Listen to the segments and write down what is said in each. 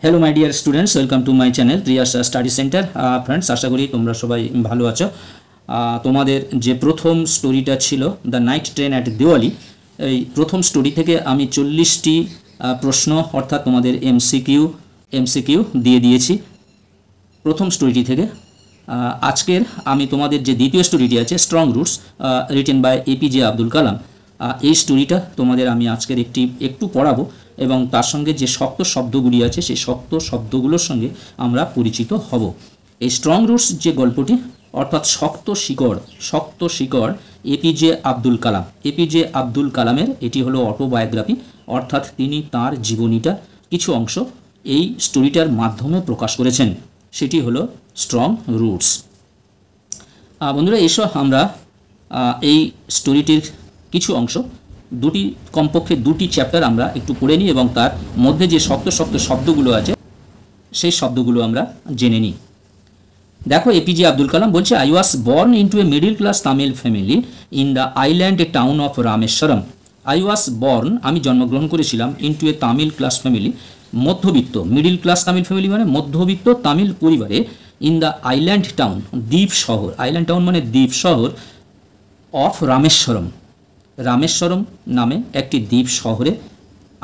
Hello my dear students, welcome to my channel Priyas study centre. Friends, आशा करी তোমরা সবাই ভালো আছো। তোমাদের যে প্রথম স্টোরিটা ছিল the night train at Diwali, এই প্রথম স্টোরি থেকে আমি 40টি প্রশ্ন অর্থাৎ তোমাদের এমসিকিউ দিয়ে দিয়েছি প্রথম স্টোরিটি থেকে। আজকের আমি তোমাদের যে দ্বিতীয় স্টোরিটি আছে strong roots written by APJ Abdul Kalam, এই স্টোরিটা তোমাদের আমি আজকের একটু পড়াবো এবং তার সঙ্গে যে শক্ত শব্দগুলি আছে সেই শক্ত শব্দগুলোর সঙ্গে আমরা পরিচিত হব। এই স্ট্রং রুটস যে গল্পটি অর্থাৎ শক্ত শিকড় এপিজে আব্দুল কালামের এটি হলো অটোবায়োগ্রাফি, অর্থাৎ তিনি তার জীবনীটা কিছু অংশ এই স্টোরিটার মাধ্যমে প্রকাশ করেছেন, সেটি হলো স্ট্রং রুটস। বন্ধুরা, এসো আমরা এই স্টোরিটির কিছু অংশ কমপক্ষে দুটি চ্যাপ্টার আমরা একটু পড়ে নিই এবং তার মধ্যে যে শক্ত শব্দগুলো আছে সেই শব্দগুলো আমরা জেনে নিই। দেখো, এপিজে আব্দুল কালাম বলছে, I was born into a middle class Tamil family in the island town of Rameswaram. I was born, আমি জন্মগ্রহণ করেছিলাম, into a Tamil class family, মধ্যবিত্ত, মিডল ক্লাস তামিল ফ্যামিলি মানে মধ্যবিত্ত তামিল পরিবারে, ইন দ্য আইল্যান্ড টাউন, দ্বীপ শহর, আইল্যান্ড টাউন মানে দ্বীপ শহর, অফ রামেশ্বরম, রামেশ্বরম নামে একটি দ্বীপ শহরে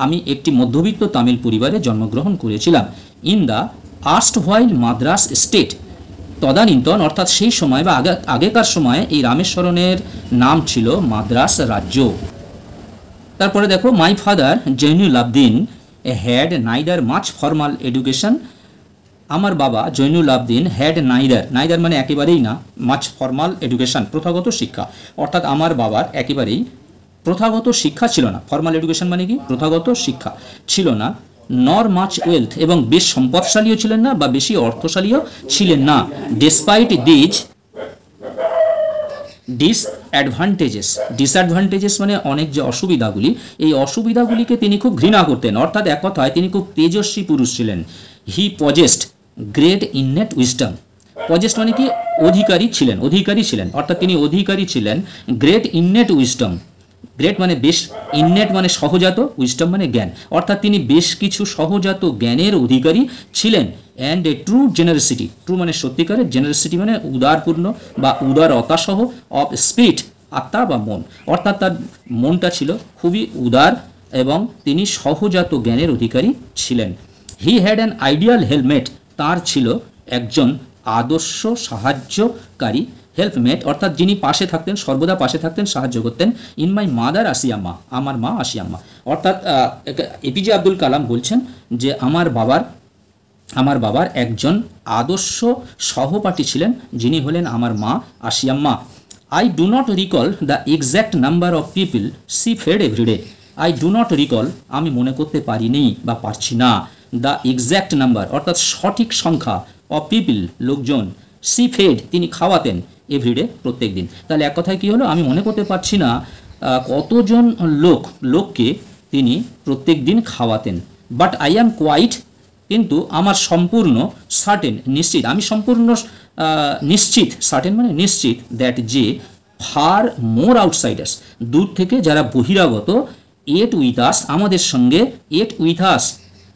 আমি একটি মধ্যবিত্ত তামিল পরিবারে জন্মগ্রহণ করেছিলাম। In the erstwhile Madras state, তদানীন্তন অর্থাৎ সেই সময় বা আগেকার সময়ে এই রামেশ্বরমের নাম ছিল মাদ্রাস রাজ্য। তারপরে দেখো, my father Jainul Abdin had neither much formal education. আমার বাবা জৈনুল আবদিন হ্যাড নাইদার মানে একেবারেই না, মাচ ফর্মাল এডুকেশন প্রথাগত শিক্ষা, অর্থাৎ আমার বাবার একেবারেই প্রথাগত শিক্ষা ছিল না। ফর্মাল এডুকেশন মানে কি? প্রথাগত শিক্ষা ছিল না। নর মাচ ওয়েলথ, এবং বেশ সম্পদশালীও ছিলেন না বা বেশি অর্থশালীও ছিলেন না। ডেসপাইট ডিসঅ্যাডভান্টেজেস মানে অনেক যে অসুবিধাগুলি, এই অসুবিধাগুলিকে তিনি খুব ঘৃণা করতেন, অর্থাৎ এক কথায় তিনি খুব তেজস্বী পুরুষ ছিলেন। He possessed great innate wisdom, possessed মানে কি? অধিকারী ছিলেন, অর্থাৎ তিনি অধিকারী ছিলেন গ্রেট ইননেট উইজডম। গ্রেট মানে বেশ, ইননেট মানে সহজাত, উইজডম মানে জ্ঞান, অর্থাৎ তিনি বেশ কিছু সহজাত জ্ঞানের অধিকারী ছিলেন। And a true generosity, true মানে সত্যিকারের, জেনারেসিটি মানে উদারপূর্ণ বা উদারতাসহ, অফ স্পিরিট আত্মা বা মন, অর্থাৎ তার মনটা ছিল খুবই উদার এবং তিনি সহজাত জ্ঞানের অধিকারী ছিলেন। He had an ideal helmet, তার ছিল একজন আদর্শ সাহায্যকারী, হেল্পমেট অর্থাৎ যিনি পাশে থাকতেন, সর্বদা পাশে থাকতেন, সাহায্য করতেন। ইন মাই মাদার আসিয়াম্মা, আমার মা আসিয়াম্মা, অর্থাৎ এপিজে আব্দুল কালাম বলছেন যে আমার বাবার একজন আদর্শ সহপাঠী ছিলেন, যিনি হলেন আমার মা Ashiamma. I do not recall the exact number of people she fed everyday. I do not recall, আমি মনে করতে পারিনি বা পারছি না, দ্য এক্স্যাক্ট নাম্বার অর্থাৎ সঠিক সংখ্যা, অফ পিপল লোকজন, সি ফেড তিনি খাওয়াতেন, এভরিডে প্রত্যেক দিন। তাহলে এক কথায় কী হলো, আমি মনে করতে পারছি না কতজন লোককে তিনি প্রত্যেক দিন খাওয়াতেন। বাট আই অ্যাম কোয়াইট, কিন্তু আমার সম্পূর্ণ সার্টেন নিশ্চিত, আমি সম্পূর্ণ নিশ্চিত, সার্টেন মানে নিশ্চিত, দ্যাট যে ফার মোর আউটসাইডার্স, দূর থেকে যারা বহিরাগত, এট উইথ আস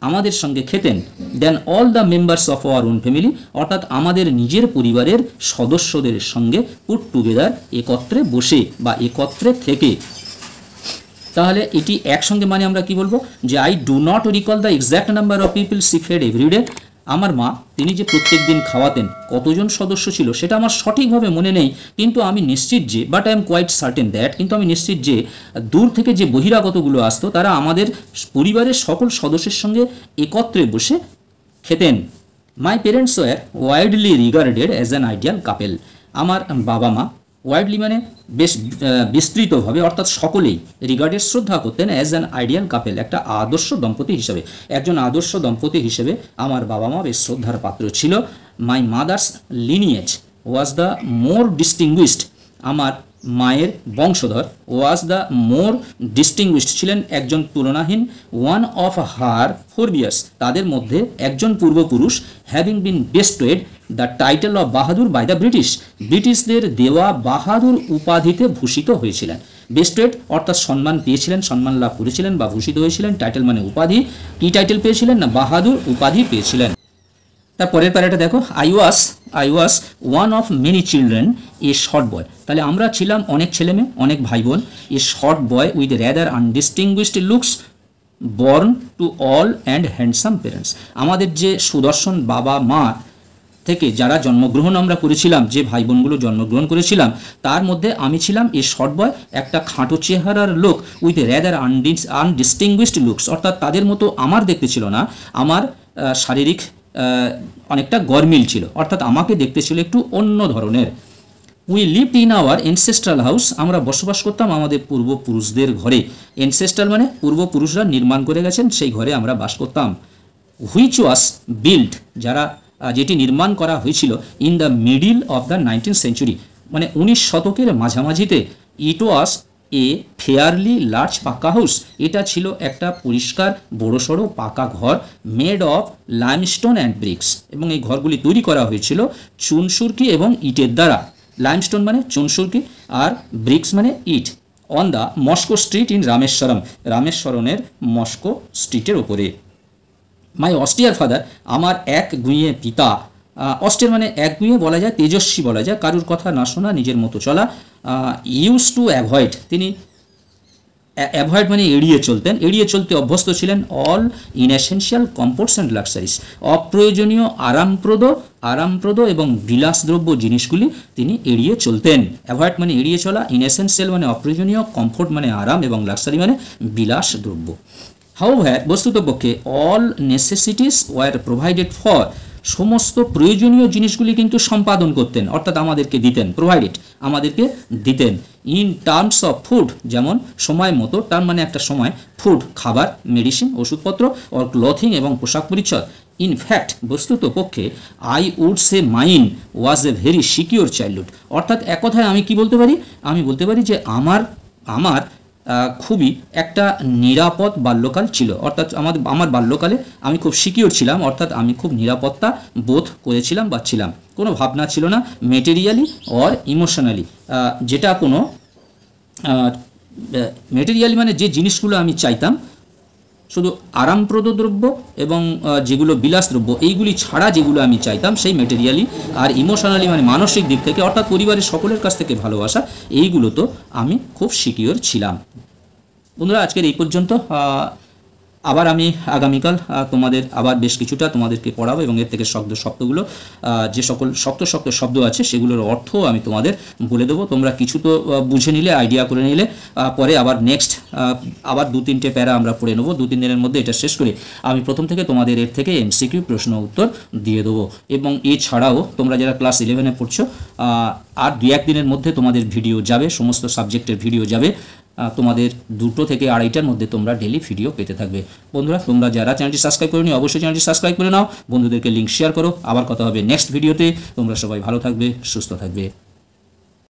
আমাদের সঙ্গে খেতেন, then all the members of our own family, অর্থাৎ আমাদের নিজের পরিবারের সদস্যদের সঙ্গে পুট টুগেদার, একত্রে বসে বা একত্রে থেকে। তাহলে এটি একসঙ্গে মানে আমরা কি বলবো, যে I do not recall the exact number of people she fed every day. আমার মা তিনি যে প্রত্যেক দিন খাওয়াতেন, কতজন সদস্য ছিল সেটা আমার সঠিকভাবে মনে নেই, কিন্তু আমি নিশ্চিত যে, but I am quite certain that, কিন্তু আমি নিশ্চিত যে দূর থেকে যে বহিরাগতগুলো আসতো তারা আমাদের পরিবারের সকল সদস্যের সঙ্গে একত্রে বসে খেতেন। My parents were widely regarded as an ideal couple. আমার বাবা মা ওয়াইডলি মানে বেশ বিস্তৃতভাবে, অর্থাৎ সকলেই রিগার্ডেড শ্রদ্ধা করতেন, অ্যাজ অ্যান আইডিয়াল কাপেল একটা আদর্শ দম্পতি হিসেবে, একজন আদর্শ দম্পতি হিসেবে আমার বাবা মা বেশ শ্রদ্ধার পাত্র ছিল। My mother's lineage was the more distinguished, আমার মায়ের বংশধর, ওয়াজ দ্য মোর ডিস্টিংগুইশড ছিলেন একজন তুলনাহীন, ওয়ান অফ হার ফোরবিয়ার্স তাদের মধ্যে একজন পূর্বপুরুষ, having been vested the title of Bahadur by the ব্রিটিশদের দেওয়া বাহাদুর উপাধিতে ভূষিত হয়েছিলেন। বেস্টেড অর্থাৎ সম্মান পেয়েছিলেন, সম্মান লাভ করেছিলেন বা ভূষিত হয়েছিলেন। টাইটেল মানে উপাধি। কি টাইটেল পেয়েছিলেন? না বাহাদুর উপাধি পেয়েছিলেন। তারপরের প্যারাটা দেখো, I was one of many children a short boy. তাহলে আমরা ছিলাম অনেক ছেলেমেয়ে, অনেক ভাই বোন। A short boy with rather undistinguished looks born to tall and handsome parents. আমাদের যে সুদর্শন বাবা মা থেকে যারা জন্মগ্রহণ আমরা করেছিলাম, যে ভাই বোনগুলো জন্মগ্রহণ করেছিলাম, তার মধ্যে আমি ছিলাম এই শর্ট বয়, একটা খাঁটো চেহারার লোক উইথ র্যাদার আনডিস্টিংগুইশড লুকস, অর্থাৎ তাদের মতো আমার দেখতে ছিল না, আমার শারীরিক অনেকটা গরমিল ছিল, অর্থাৎ আমাকে দেখতে ছিল একটু অন্য ধরনের। We lived in our ancestral house, আমরা বসবাস করতাম আমাদের পূর্বপুরুষদের ঘরে। এনসেস্ট্রাল মানে পূর্বপুরুষরা নির্মাণ করে গেছেন, সেই ঘরে আমরা বাস করতাম। হুইচ ওয়াজ বিল্ড, যেটি নির্মাণ করা হয়েছিল in the middle of the 19th century, মানে 19 শতকের মাঝামাঝিতে। It was a fairly large pucca house, এটা ছিল একটা পরিষ্কার বড়সড় পাকা ঘর, made of limestone and bricks, এবং এই ঘরগুলি তৈরি করা হয়েছিল চুনসুরকি এবং ইটের দ্বারা। লাইমস্টোন মানে চুনসুরকি আর ব্রিক্স মানে ইট। On the Mosque Street in Rameswaram, রামেশ্বরমের মস্কো স্ট্রিটের ওপরে। মাই অস্টিয়ার ফাদার, আমার এক গুঁয়ে পিতা। অস্টিয়ার মানে এক গুঁয়ে বলা যায়, তেজস্বী বলা যায়, কারুর কথা না শোনা, নিজের মতো চলা। ইউজ টু অ্যাভয়েড, তিনি অ্যাভয়েড মানে এড়িয়ে চলতেন, এড়িয়ে চলতে অভ্যস্ত ছিলেন অল ইনএসেনশিয়াল কমফোর্টস অ্যান্ড লাক্সারিস, অপ্রয়োজনীয় আরামপ্রদ এবং বিলাসদ্রব্য জিনিসগুলি তিনি এড়িয়ে চলতেন। অ্যাভয়েড মানে এড়িয়ে চলা, ইনএসেনশিয়াল মানে অপ্রয়োজনীয়, কমফোর্ট মানে আরাম এবং লাক্সারি মানে বিলাসদ্রব্য। হাউএভার, বস্তুতপক্ষে all necessities were provided for, সমস্ত প্রয়োজনীয় জিনিসগুলি কিন্তু সম্পাদন করতেন, অর্থাৎ আমাদেরকে দিতেন, প্রোভাইডেড আমাদেরকে দিতেন। ইন টার্মস অফ ফুড, যেমন সময় মতো, টার্ম মানে একটা সময়, ফুড খাবার, মেডিসিন ওষুধপত্র, অর ক্লথিং এবং পোশাক পরিচ্ছদ। ইন ফ্যাক্ট, বস্তুত পক্ষে I would say mine was a very secure childhood, অর্থাৎ এক কথায় আমি কি বলতে পারি? আমি বলতে পারি যে আমার খুবই একটা নিরাপদ বাল্যকাল ছিল, অর্থাৎ আমার বাল্যকালে আমি খুব সিকিউর ছিলাম, অর্থাৎ আমি খুব নিরাপত্তা বোধ করেছিলাম বা ছিলাম। কোনো ভাবনা ছিল না মেটেরিয়ালি অর ইমোশনালি, যেটা কোনো মেটেরিয়ালি মানে যে জিনিসগুলো আমি চাইতাম, শুধু আরামপ্রদ দ্রব্য এবং যেগুলো বিলাস দ্রব্য, এইগুলি ছাড়া যেগুলো আমি চাইতাম সেই মেটেরিয়ালি, আর ইমোশনালি মানে মানসিক দিক থেকে, অর্থাৎ পরিবারের সকলের কাছ থেকে ভালোবাসা, এইগুলো তো আমি খুব সিকিউর ছিলাম। বন্ধুরা, আজকের এই পর্যন্ত। আবার আমি আগামীকাল তোমাদের আবার বেশ কিছুটা তোমাদেরকে পড়াবো, এবং এর থেকে শব্দগুলো যে সকল শক্ত শব্দ আছে সেগুলোর অর্থ আমি তোমাদের বলে দেবো। তোমরা কিছু তো বুঝে নিলে, আইডিয়া করে নিলে, পরে আবার নেক্সট আবার 2-3টে প্যারা আমরা পড়ে নেবো। 2-3 দিনের মধ্যে এটা শেষ করে আমি প্রথম থেকে তোমাদের এর থেকে এমসিকিউ প্রশ্ন উত্তর দিয়ে দেবো। এবং এছাড়াও তোমরা যারা ক্লাস 11-এ পড়ছো, আর 2-1 দিনের মধ্যে তোমাদের ভিডিও যাবে, সমস্ত সাবজেক্টের ভিডিও যাবে। তোমাদের 2 থেকে 2:30টার মধ্যে তোমরা ডেলি ভিডিও পেতে থাকবে। বন্ধুরা, তোমরা যারা চ্যানেলটি সাবস্ক্রাইব করোনি অবশ্যই চ্যানেলটি সাবস্ক্রাইব করে নাও, বন্ধুদেরকে লিঙ্ক শেয়ার করো। আবার কথা হবে নেক্সট ভিডিওতে। তোমরা সবাই ভালো থাকবে, সুস্থ থাকবে।